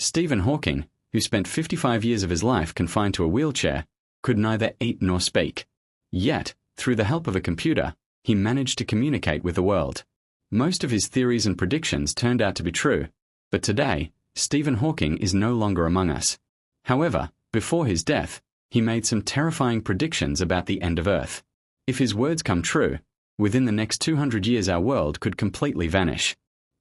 Stephen Hawking, who spent 55 years of his life confined to a wheelchair, could neither eat nor speak. Yet, through the help of a computer, he managed to communicate with the world. Most of his theories and predictions turned out to be true, but today, Stephen Hawking is no longer among us. However, before his death, he made some terrifying predictions about the end of Earth. If his words come true, within the next 200 years our world could completely vanish.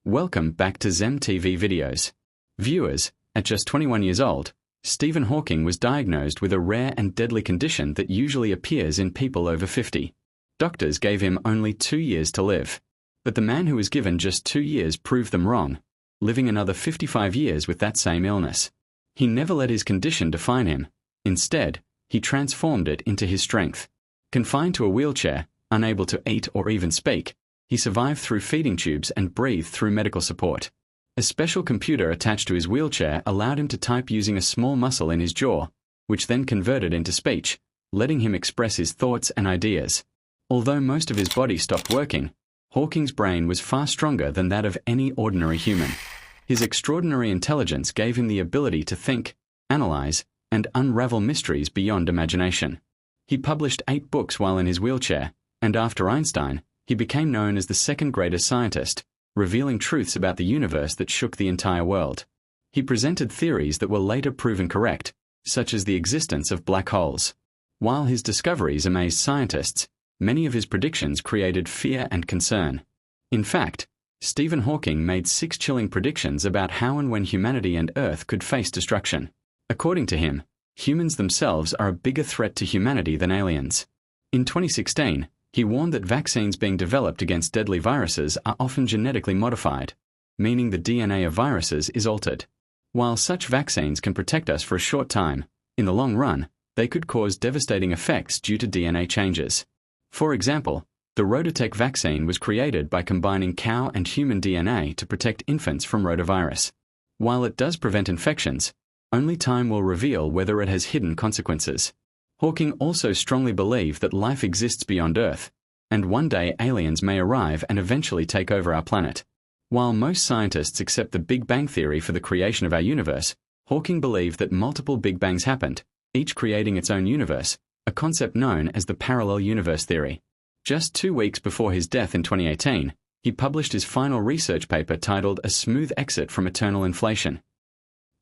Welcome back to Zem TV videos. Viewers, at just 21 years old, Stephen Hawking was diagnosed with a rare and deadly condition that usually appears in people over 50. Doctors gave him only 2 years to live. But the man who was given just 2 years proved them wrong, living another 55 years with that same illness. He never let his condition define him. Instead, he transformed it into his strength. Confined to a wheelchair, unable to eat or even speak, he survived through feeding tubes and breathed through medical support. A special computer attached to his wheelchair allowed him to type using a small muscle in his jaw, which then converted into speech, letting him express his thoughts and ideas. Although most of his body stopped working, Hawking's brain was far stronger than that of any ordinary human. His extraordinary intelligence gave him the ability to think, analyze, and unravel mysteries beyond imagination. He published 8 books while in his wheelchair, and after Einstein, he became known as the second greatest scientist, revealing truths about the universe that shook the entire world. He presented theories that were later proven correct, such as the existence of black holes. While his discoveries amazed scientists, many of his predictions created fear and concern. In fact, Stephen Hawking made 6 chilling predictions about how and when humanity and Earth could face destruction. According to him, humans themselves are a bigger threat to humanity than aliens. In 2016, he warned that vaccines being developed against deadly viruses are often genetically modified, meaning the DNA of viruses is altered. While such vaccines can protect us for a short time, in the long run, they could cause devastating effects due to DNA changes. For example, the Rototech vaccine was created by combining cow and human DNA to protect infants from rotavirus. While it does prevent infections, only time will reveal whether it has hidden consequences. Hawking also strongly believed that life exists beyond Earth, and one day aliens may arrive and eventually take over our planet. While most scientists accept the Big Bang theory for the creation of our universe, Hawking believed that multiple Big Bangs happened, each creating its own universe, a concept known as the parallel universe theory. Just 2 weeks before his death in 2018, he published his final research paper titled A Smooth Exit from Eternal Inflation.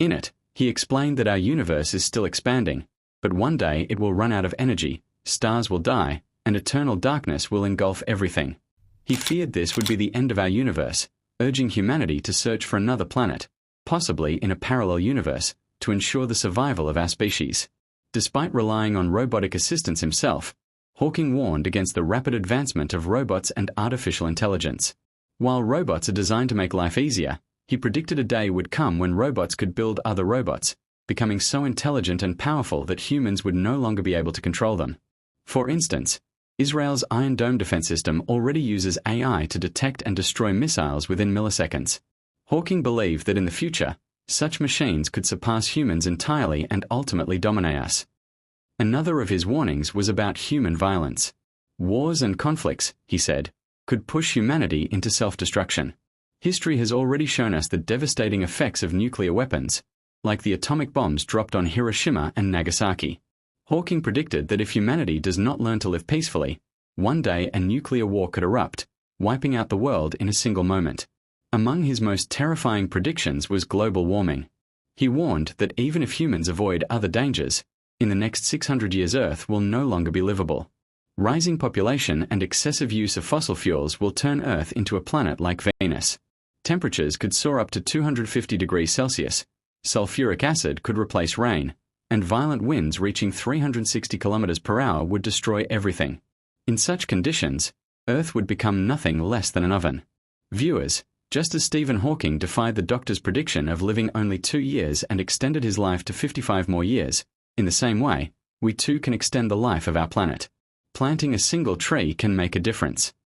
In it, he explained that our universe is still expanding, but one day it will run out of energy, stars will die, and eternal darkness will engulf everything. He feared this would be the end of our universe, urging humanity to search for another planet, possibly in a parallel universe, to ensure the survival of our species. Despite relying on robotic assistance himself, Hawking warned against the rapid advancement of robots and artificial intelligence. While robots are designed to make life easier, he predicted a day would come when robots could build other robots, becoming so intelligent and powerful that humans would no longer be able to control them. For instance, Israel's Iron Dome defense system already uses AI to detect and destroy missiles within milliseconds. Hawking believed that in the future, such machines could surpass humans entirely and ultimately dominate us. Another of his warnings was about human violence. Wars and conflicts, he said, could push humanity into self-destruction. History has already shown us the devastating effects of nuclear weapons, like the atomic bombs dropped on Hiroshima and Nagasaki. Hawking predicted that if humanity does not learn to live peacefully, one day a nuclear war could erupt, wiping out the world in a single moment. Among his most terrifying predictions was global warming. He warned that even if humans avoid other dangers, in the next 600 years Earth will no longer be livable. Rising population and excessive use of fossil fuels will turn Earth into a planet like Venus. Temperatures could soar up to 250 degrees Celsius, sulfuric acid could replace rain, and violent winds reaching 360 kilometers per hour would destroy everything. In such conditions, Earth would become nothing less than an oven. Viewers, just as Stephen Hawking defied the doctor's prediction of living only 2 years and extended his life to 55 more years, in the same way, we too can extend the life of our planet. Planting a single tree can make a difference.